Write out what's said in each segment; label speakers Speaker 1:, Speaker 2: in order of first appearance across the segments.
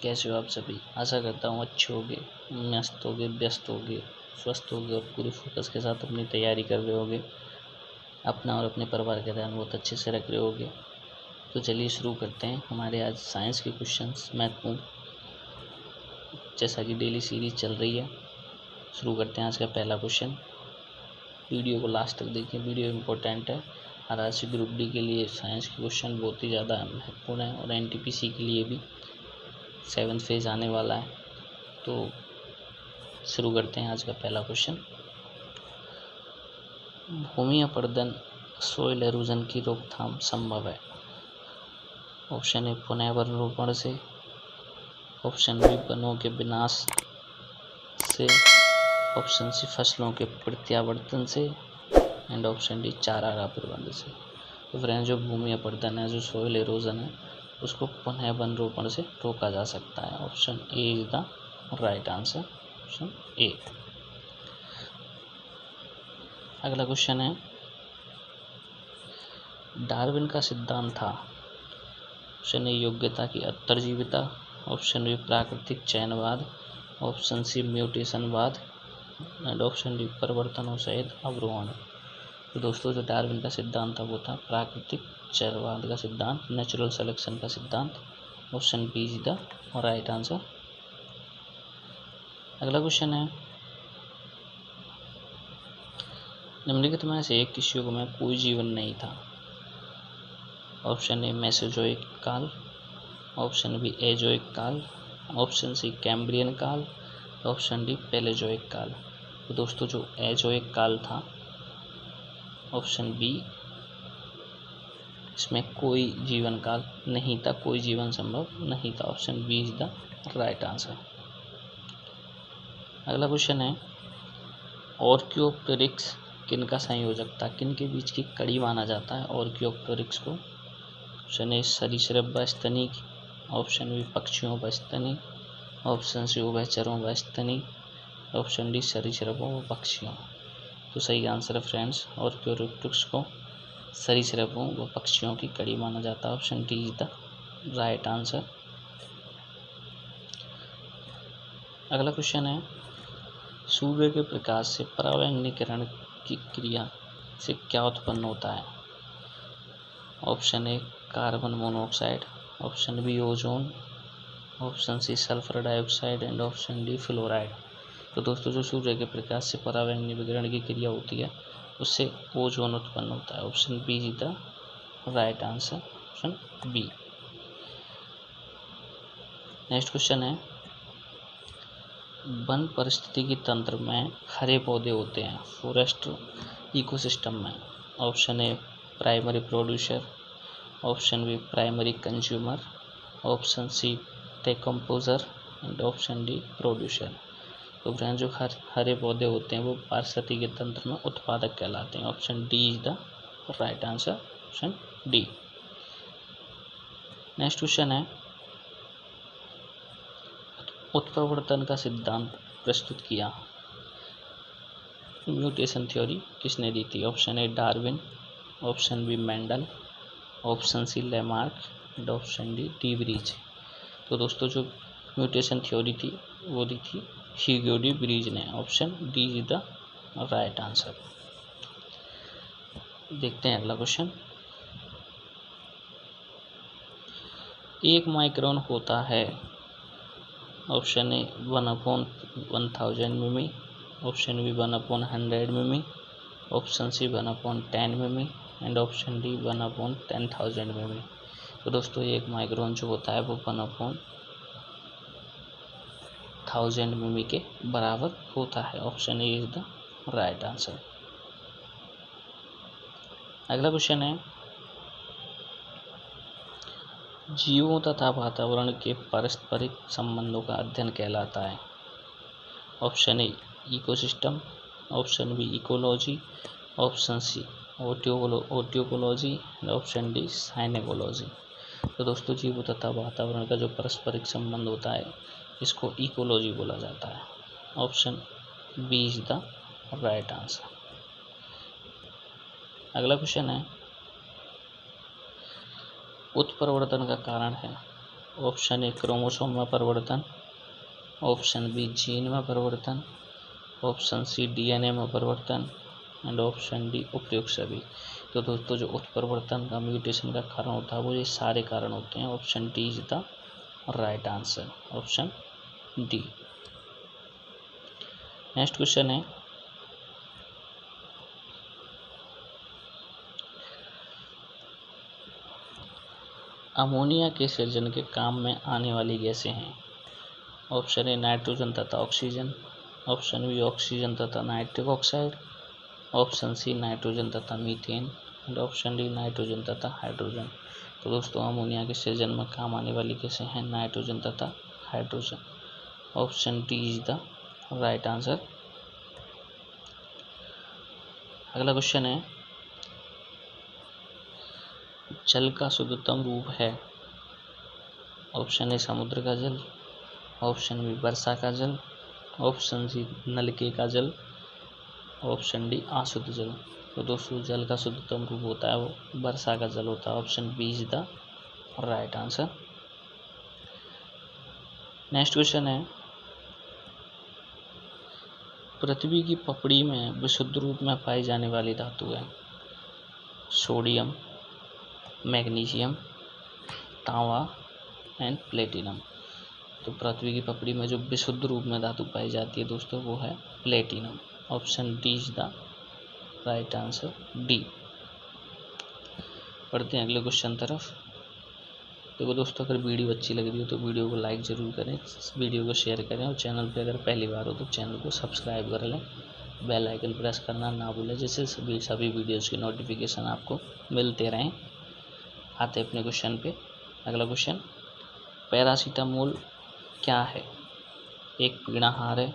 Speaker 1: कैसे हो आप सभी। आशा करता हूँ अच्छे होगे, मस्त होगे, व्यस्त होगे, स्वस्थ होगे और पूरे फोकस के साथ अपनी तैयारी कर रहे होगे। अपना और अपने परिवार का ध्यान बहुत अच्छे से रख रहे होगे। तो चलिए शुरू करते हैं हमारे आज साइंस के क्वेश्चंस महत्वपूर्ण, जैसा कि डेली सीरीज चल रही है। शुरू करते हैं आज का पहला क्वेश्चन। वीडियो को लास्ट तक देखिए, वीडियो इम्पोर्टेंट है। आरआरसी ग्रुप डी के लिए साइंस के क्वेश्चन बहुत ही ज़्यादा महत्वपूर्ण है और एनटीपीसी के लिए भी 7th फेज आने वाला है। तो शुरू करते हैं आज का पहला क्वेश्चन। भूमि अपरदन सोइल एरोजन की रोकथाम संभव है। ऑप्शन ए पुनः वन रोपण से, ऑप्शन बी वनों के विनाश से, ऑप्शन सी फसलों के प्रत्यावर्तन से एंड ऑप्शन डी चारागाह प्रबंध से। तो फ्रेंड्स, जो भूमि अपरदन है, जो सोइल एरोजन है, उसको पुनः वन रोपण से रोका जा सकता है। Option A is the right answer, option A. अगला क्वेश्चन है, डार्विन का सिद्धांत था। ऑप्शन ए योग्यता की उत्तरजीविता, ऑप्शन बी प्राकृतिक चयनवाद, ऑप्शन सी म्यूटेशनवाद एंड ऑप्शन डी परिवर्तनों सहित अवरोहण। तो दोस्तों, जो डार्विन का सिद्धांत था वो था प्राकृतिक चयनवाद का सिद्धांत, नेचुरल सिलेक्शन का सिद्धांत। Option B is the right answer. अगला क्वेश्चन है, निम्नलिखित में से एक किसी युग में कोई जीवन नहीं था। ऑप्शन ए मेसोजोइक काल, ऑप्शन बी एजोइक काल, ऑप्शन सी कैम्ब्रियन काल, ऑप्शन डी पैलेजोइक काल। तो दोस्तों, जो एजोइक काल था, ऑप्शन बी, इसमें कोई जीवन काल नहीं था, कोई जीवन संभव नहीं था। Option B is the right answer. अगला क्वेश्चन है, ऑर्कियोप्टेरिक्स किन का संयोजक था, किन के बीच की कड़ी माना जाता है ऑर्कियोप्टेरिक्स को। ऑप्शन ए सरीसृप व स्तनी, ऑप्शन बी पक्षियों व स्तनी, ऑप्शन सी उभयचरों व स्तनी, ऑप्शन डी सरीसृपों व पक्षियों। तो सही आंसर है फ्रेंड्स, ऑर्कियोप्टेरिक्स को सरीसृपों व पक्षियों की कड़ी माना जाता है। Option D is the right answer. अगला क्वेश्चन है, सूर्य के प्रकाश से परावैंगनीकरण की क्रिया से क्या उत्पन्न होता है। Option A carbon monoxide, option B ozone, option C sulphur dioxide and option D fluoride. तो दोस्तों, जो सूर्य के प्रकाश से परावैंगनीकरण की क्रिया होती है उससे ओजोन उत्पन्न होता है। Option B is the right answer, option B. Next question है, वन पारिस्थितिकी तंत्र में हरे पौधे होते हैं फॉरेस्ट इकोसिस्टम में। Option A primary producer, option B primary consumer, option C decomposer and option D producer. तो फ्रेंड्स, जो हरे पौधे होते हैं वो पारिस्थितिकी तंत्र में उत्पादक कहलाते हैं। Option D is the right answer, option D. Next question है, उत्परिवर्तन का सिद्धांत प्रस्तुत किया, म्यूटेशन थ्योरी किसने दी थी। Option A Darwin, option B Mendel, option C Lamarck and option D de Vries. तो दोस्तों, जो म्यूटेशन थ्योरी थी वो दी थी ह्यूगो डी-ब्रीज ने। Option D is the right answer. देखते हैं अगला क्वेश्चन। 1 माइक्रोन होता है। ऑप्शन ए 1/1000 मिमी, ऑप्शन बी 1/100 मिमी, ऑप्शन सी 1/10 मिमी एंड ऑप्शन डी 1/10,000 मिमी। तो दोस्तों, 1 माइक्रोन जो होता है वो 1/1000 मिमी के बराबर होता है। Option A is the right answer. अगला क्वेश्चन है, जीवों तथा वातावरण के पारस्परिक संबंधों का अध्ययन कहलाता है। Option A ecosystem, option B ecology, option C autecology and option D synecology. तो दोस्तों, जीवों तथा वातावरण का जो पारस्परिक संबंध होता है इसको इकोलॉजी बोला जाता है। Option B is the right answer. अगला क्वेश्चन है, उत्परिवर्तन का कारण है। ऑप्शन ए क्रोमोसोम में परिवर्तन, ऑप्शन बी जीन में परिवर्तन, ऑप्शन सी डीएनए में परिवर्तन एंड ऑप्शन डी उपयुक्त सभी। तो दोस्तों जो उत्परिवर्तन का म्यूटेशन का कारण होता है वो ये सारे कारण होते हैं। Option D is the right answer, option D. Next question है, अमोनिया के सृजन के काम में आने वाली गैसें हैं। ऑप्शन ए नाइट्रोजन तथा ऑक्सीजन, ऑप्शन बी ऑक्सीजन तथा nitric oxide, option C nitrogen तथा methane and option D nitrogen तथा हाइड्रोजन। तो दोस्तों अमोनिया के सृजन में काम आने वाली गैसें हैं नाइट्रोजन तथा hydrogen, option D is the right answer. अगला क्वेश्चन है, जल का शुद्धतम रूप है। ऑप्शन ए समुद्र का जल, ऑप्शन बी वर्षा का जल, ऑप्शन सी नलके का जल, ऑप्शन डी अशुद्ध जल। तो दोस्तों जल का शुद्धतम रूप होता है वो वर्षा का जल होता है, option B is the right answer. Next question है, पृथ्वी की पपड़ी में विशुद्ध रूप में पाई जाने वाली धातु है। सोडियम, मैग्नीशियम, तांबा एंड प्लेटिनम। तो पृथ्वी की पपड़ी में जो विशुद्ध रूप में धातु पाई जाती है दोस्तों वो है platinum, option D is the right answer, D. पढ़ते हैं अगले क्वेश्चन तरफ। देखो दोस्तों अगर वीडियो अच्छी लग रही हो तो वीडियो को लाइक ज़रूर करें, वीडियो को शेयर करें और चैनल पे अगर पहली बार हो तो चैनल को सब्सक्राइब कर लें, बेल आइकन प्रेस करना ना भूलें जिससे सभी वीडियोज़ की नोटिफिकेशन आपको मिलते रहें। आते अपने क्वेश्चन पे। अगला क्वेश्चन, पैरासीटामोल क्या है? एक पीड़ाहार है,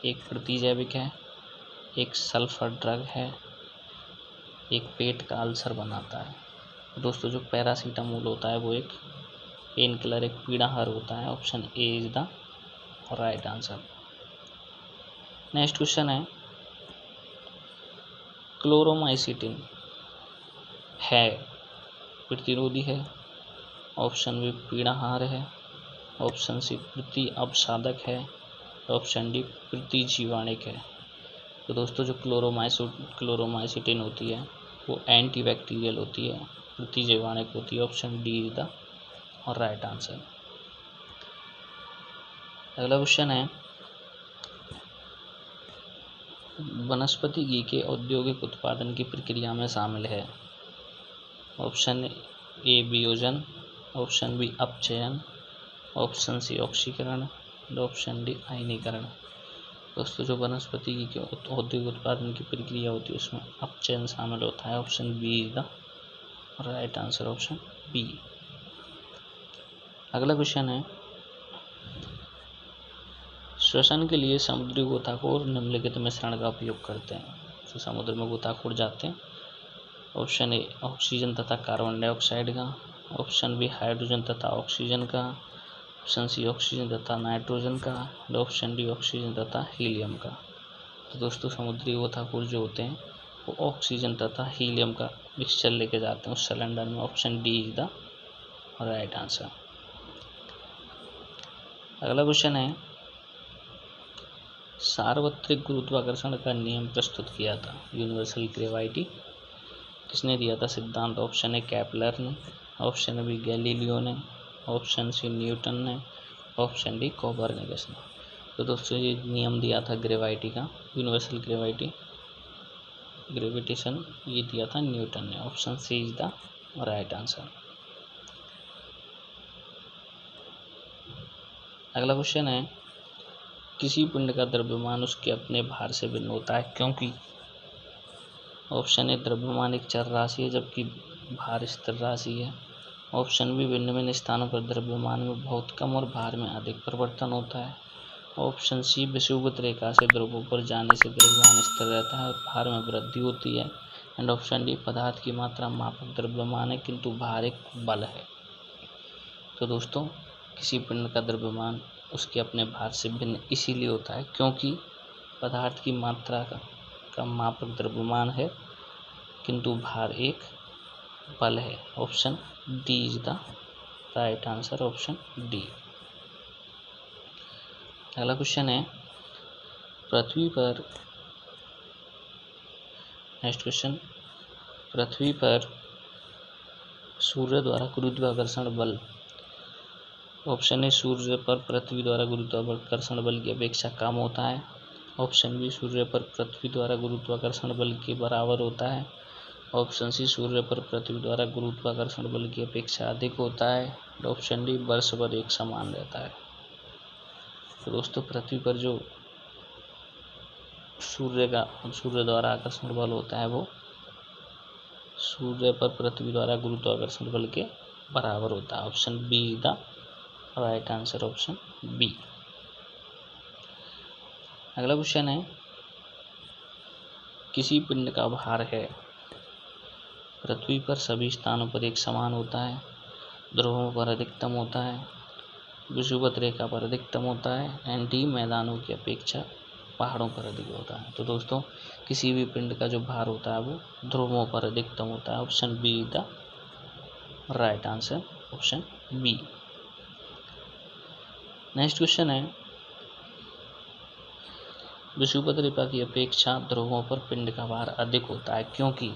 Speaker 1: एक प्रतिजैविक है, एक सल्फर ड्रग है, एक पेट का अल्सर बनाता है। दोस्तों जो पैरासीटामोल होता है वो एक पेन किलर, एक पीड़ाहार होता है, option A is the right answer. Next question है, क्लोरोमाइसिटिन है प्रतिरोधी है, ऑप्शन बी पीड़ाहार है, ऑप्शन सी प्रति अवसादक है, ऑप्शन डी प्रतिजीवाणिक है। तो दोस्तों जो क्लोरोमाइसिटिन होती है वो एंटीबैक्टीरियल होती है, प्रतिजीवाणिक होती है, option D is the right answer. अगला क्वेश्चन है, वनस्पति घी के औद्योगिक उत्पादन की प्रक्रिया में शामिल है। ऑप्शन ए वियोजन, ऑप्शन बी अपचयन, ऑप्शन सी ऑक्सीकरण, ऑप्शन डी आयनीकरण। दोस्तों जो वनस्पति घी के औद्योगिक उत्पादन की प्रक्रिया होती है उसमें अपचयन शामिल होता है, option B is the right answer, option B. अगला क्वेश्चन है, श्वसन के लिए समुद्री गोताखोर निम्नलिखित मिश्रण का उपयोग करते हैं। तो समुद्र में गोताखोर जाते हैं, ऑप्शन ए ऑक्सीजन तथा कार्बन डाइऑक्साइड का, ऑप्शन बी हाइड्रोजन तथा ऑक्सीजन का, ऑप्शन सी ऑक्सीजन तथा नाइट्रोजन का, ऑप्शन डी ऑक्सीजन तथा हीलियम का। तो दोस्तों समुद्री गोताखोर जो होते हैं वो ऑक्सीजन तथा हीलियम का मिक्सचर लेके जाते हैं उस सिलेंडर में, option D is the right answer. अगला क्वेश्चन है, सार्वत्रिक गुरुत्वाकर्षण का नियम प्रस्तुत किया था, यूनिवर्सल ग्रेविटी, किसने दिया था सिद्धांत? ऑप्शन ए केपलर ने, ऑप्शन बी गैलीलियो ने, ऑप्शन सी न्यूटन ने, ऑप्शन डी कोपरनिकस ने। तो दोस्तों ये नियम दिया था ग्रेविटी का, यूनिवर्सल ग्रेविटेशन, ये दिया था न्यूटन ने, option C is the right answer. अगला क्वेश्चन है, किसी पिंड का द्रव्यमान उसके अपने भार से भिन्न होता है क्योंकि? ऑप्शन ए द्रव्यमान एक चर राशि है जबकि भार स्थिर राशि है, ऑप्शन बी भिन्न भिन्न स्थानों पर द्रव्यमान में बहुत कम और भार में अधिक परिवर्तन होता है, ऑप्शन सी विषुवत रेखा से ध्रुवों पर जाने से द्रव्यमान स्थिर रहता है और भार में वृद्धि होती है, एंड ऑप्शन डी पदार्थ की मात्रा मापक द्रव्यमान है किंतु भार एक बल है। तो दोस्तों किसी पिंड का द्रव्यमान उसके अपने भार से भिन्न इसीलिए होता है क्योंकि पदार्थ की मात्रा का मापक द्रव्यमान है किंतु भार एक बल है, option D is the right answer option D. अगला क्वेश्चन है पृथ्वी पर, नेक्स्ट क्वेश्चन, पृथ्वी पर सूर्य द्वारा गुरुत्वाकर्षण बल। ऑप्शन ए सूर्य पर पृथ्वी द्वारा गुरुत्वाकर्षण बल की अपेक्षा कम होता है। ऑप्शन बी सूर्य पर पृथ्वी द्वारा गुरुत्वाकर्षण बल के बराबर होता है। ऑप्शन सी सूर्य पर पृथ्वी द्वारा गुरुत्वाकर्षण बल की अपेक्षा अधिक होता है। ऑप्शन डी वर्ष भर एक समान रहता है। तो दोस्तों पृथ्वी पर जो सूर्य द्वारा आकर्षण बल होता है वो सूर्य पर पृथ्वी द्वारा गुरुत्वाकर्षण बल के बराबर होता है। Option B is the right answer, option B. अगला क्वेश्चन है किसी पिंड का भार है पृथ्वी पर सभी स्थानों पर एक समान होता है, ध्रुवों पर अधिकतम होता है, विषुवत रेखा पर अधिकतम होता है, एंड डी मैदानों की अपेक्षा पहाड़ों पर अधिक होता है। तो दोस्तों किसी भी पिंड का जो भार होता है वो ध्रुवों पर अधिकतम होता है। Option B is the right answer, option B. Next question है विषुवत रेखा की अपेक्षा ध्रुवों पर पिंड का भार अधिक होता है क्योंकि।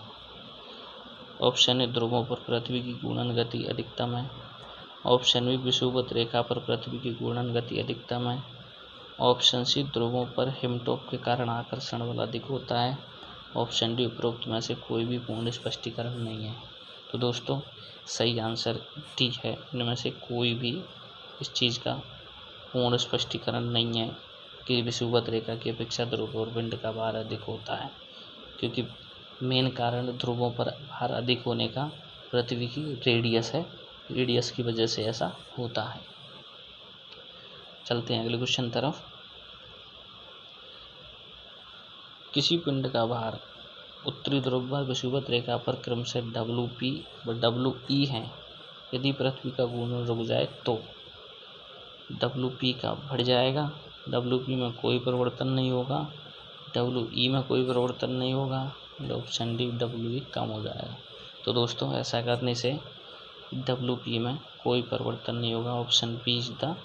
Speaker 1: ऑप्शन ए ध्रुवों पर पृथ्वी की घूर्णन गति अधिकतम है। ऑप्शन बी विषुवत रेखा पर पृथ्वी की घूर्णन गति अधिकतम है। ऑप्शन सी ध्रुवों पर हिमटॉप के कारण आकर्षण बल अधिक होता है। ऑप्शन डी उपरोक्त में से कोई भी पूर्ण स्पष्टीकरण नहीं है। तो दोस्तों सही आंसर डी है, इनमें से कोई भी इस चीज़ का पूर्ण स्पष्टीकरण नहीं है कि विषुवत रेखा की अपेक्षा ध्रुवों पर पिंड का भार अधिक होता है, क्योंकि मेन कारण ध्रुवों पर भार अधिक होने का पृथ्वी की रेडियस है, रेडियस की वजह से ऐसा होता है। चलते हैं अगले क्वेश्चन तरफ। किसी पिंड का भार उत्तरी ध्रुव पर विषुवत रेखा पर क्रमशः WP व WE है। यदि पृथ्वी का घूर्णन रुक जाए तो WP का बढ़ जाएगा, WP में कोई परिवर्तन नहीं होगा, WE में कोई परिवर्तन नहीं होगा, ऑप्शन डी WE कम हो जाएगा। तो दोस्तों ऐसा करने से WP में कोई परिवर्तन नहीं होगा। Option B is the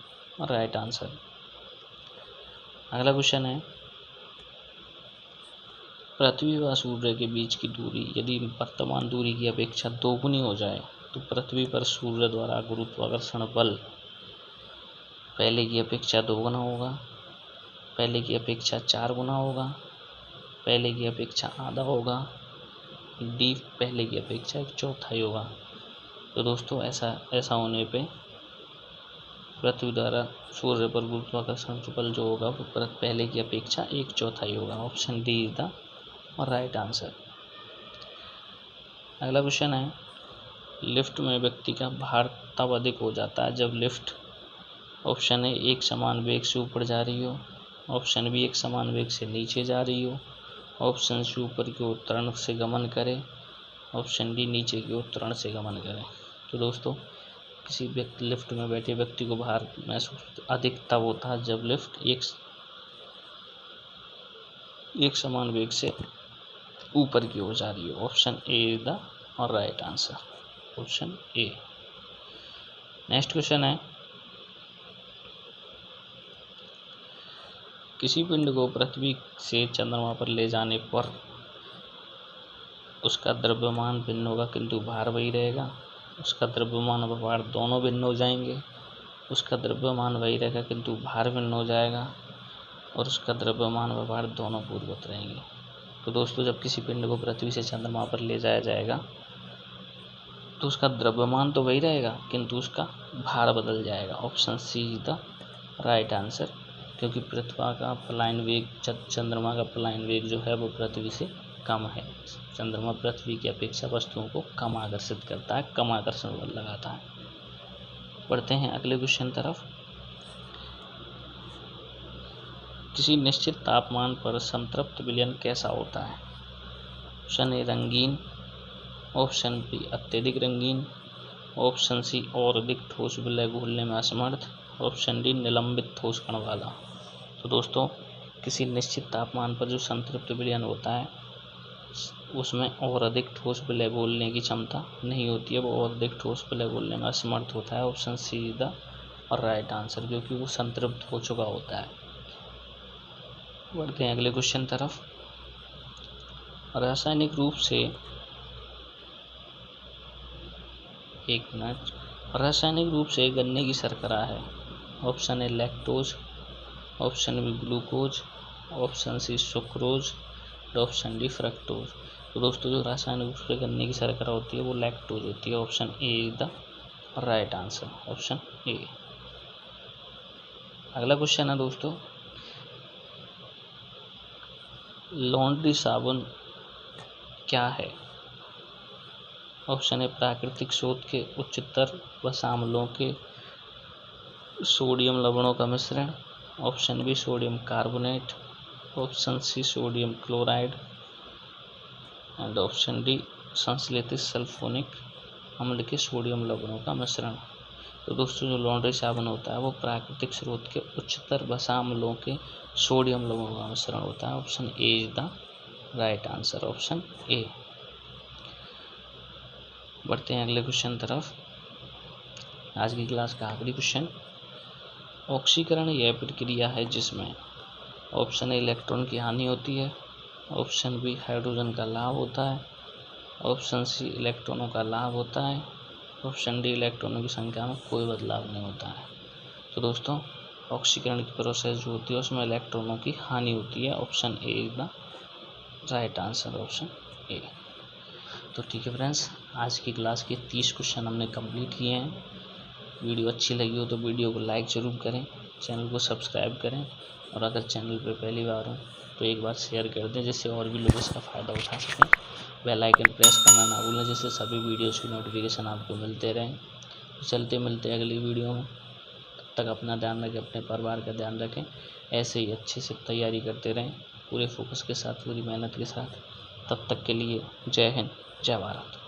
Speaker 1: right answer. अगला क्वेश्चन है पृथ्वी व सूर्य के बीच की दूरी यदि वर्तमान दूरी की अपेक्षा दोगुनी हो जाए तो पृथ्वी पर सूर्य द्वारा गुरुत्वाकर्षण बल पहले की अपेक्षा 2 गुना होगा, पहले की अपेक्षा 4 गुना होगा, पहले की अपेक्षा आधा होगा, डी पहले की अपेक्षा 1/4 होगा। तो दोस्तों ऐसा होने पे पृथ्वी द्वारा सूर्य पर गुरुत्वाकर्षण बल जो होगा वो पहले की अपेक्षा 1/4 होगा। Option D is the right answer. अगला क्वेश्चन है लिफ्ट में व्यक्ति का भार तब अधिक हो जाता है जब लिफ्ट। ऑप्शन ए एक समान वेग से ऊपर जा रही हो, ऑप्शन बी एक समान वेग से नीचे जा रही हो, ऑप्शन सी ऊपर की ओर त्वरण से गमन करे, ऑप्शन डी नीचे की ओर त्वरण से गमन करे। तो दोस्तों किसी व्यक्ति लिफ्ट में बैठे व्यक्ति को भार महसूस अधिक तब होता है जब लिफ्ट एक समान वेग से ऊपर की ओर जा रही हो। Option A is the right answer, option A. Next question है किसी पिंड को पृथ्वी से चंद्रमा पर ले जाने पर उसका द्रव्यमान भिन्न होगा किंतु भार वही रहेगा। उसका द्रव्यमान व भार दोनों भिन्न हो जाएंगे। उसका द्रव्यमान वही रहेगा किंतु भार भिन्न हो जाएगा, और उसका द्रव्यमान व भार दोनों पूर्ववत रहेंगे। तो दोस्तों जब किसी पिंड को पृथ्वी से चंद्रमा पर ले जाया जाएगा तो उसका द्रव्यमान तो वही रहेगा किंतु उसका भार बदल जाएगा। Option C is the right answer, क्योंकि पृथ्वी का पलायन वेग चंद्रमा का पलायन वेग जो है वो पृथ्वी से कम है। चंद्रमा पृथ्वी की अपेक्षा वस्तुओं को कम आकर्षित करता है, कम आकर्षण बल लगाता है। बढ़ते हैं अगले क्वेश्चन तरफ। किसी निश्चित तापमान पर संतृप्त विलयन कैसा होता है? ऑप्शन ए रंगीन, ऑप्शन बी अत्यधिक रंगीन, ऑप्शन सी और अधिक ठोस विलय घोलने में असमर्थ, ऑप्शन डी निलंबित ठोस कण वाला। तो दोस्तों किसी निश्चित तापमान पर जो संतृप्त विलयन होता है उसमें और अधिक ठोस विलय बोलने की क्षमता नहीं होती है, वो और अधिक ठोस विलय बोलने में असमर्थ होता है। Option see the right answer, क्योंकि वो संतृप्त हो चुका होता है। बढ़ते हैं अगले क्वेश्चन तरफ। रासायनिक रूप से रासायनिक रूप से गन्ने की शर्करा है। Option A lactose, option B glucose, option C sucrose, option D fructose. तो दोस्तों जो रासायनिक रूप से गन्ने की शर्करा होती है वो लैक्टोज होती है। Option A is the right answer, option A. अगला क्वेश्चन है दोस्तों, लॉन्ड्री साबुन क्या है? ऑप्शन ए प्राकृतिक स्रोत के उच्चतर वसाम्लों के सोडियम लवणों का मिश्रण, option B sodium carbonate, option C sodium chloride and option D संश्लेषित सल्फोनिक अम्ल के सोडियम लवणों का मिश्रण। तो दोस्तों जो लॉन्ड्री साबुन होता है वो प्राकृतिक स्रोत के उच्चतर वसाम्लों के सोडियम लवणों का मिश्रण होता है। Option A is the right answer, option A. बढ़ते हैं अगले क्वेश्चन तरफ। आज की क्लास का आखिरी क्वेश्चन, ऑक्सीकरण यह प्रक्रिया है जिसमें ऑप्शन ए इलेक्ट्रॉन की हानि होती है, ऑप्शन बी हाइड्रोजन का लाभ होता है, ऑप्शन सी इलेक्ट्रॉनों का लाभ होता है, ऑप्शन डी इलेक्ट्रॉनों की संख्या में कोई बदलाव नहीं होता है। तो दोस्तों ऑक्सीकरण की प्रोसेस जो होती है उसमें इलेक्ट्रॉनों की हानि होती है। Option A is the right answer, option A. तो ठीक है फ्रेंड्स, आज की क्लास के 30 क्वेश्चन हमने कंप्लीट किए हैं। वीडियो अच्छी लगी हो तो वीडियो को लाइक ज़रूर करें, चैनल को सब्सक्राइब करें और अगर चैनल पर पहली बार हो तो एक बार शेयर कर दें जिससे और भी लोग इसका फ़ायदा उठा सकें। बेल आइकन प्रेस करना ना भूलें जिससे सभी वीडियोज़ की नोटिफिकेशन आपको मिलते रहें। तो चलते मिलते अगली वीडियो में, तब तक अपना ध्यान रखें, अपने परिवार का ध्यान रखें। ऐसे ही अच्छे से तैयारी करते रहें, पूरे फोकस के साथ, पूरी मेहनत के साथ। तब तक के लिए जय हिंद, जय भारत।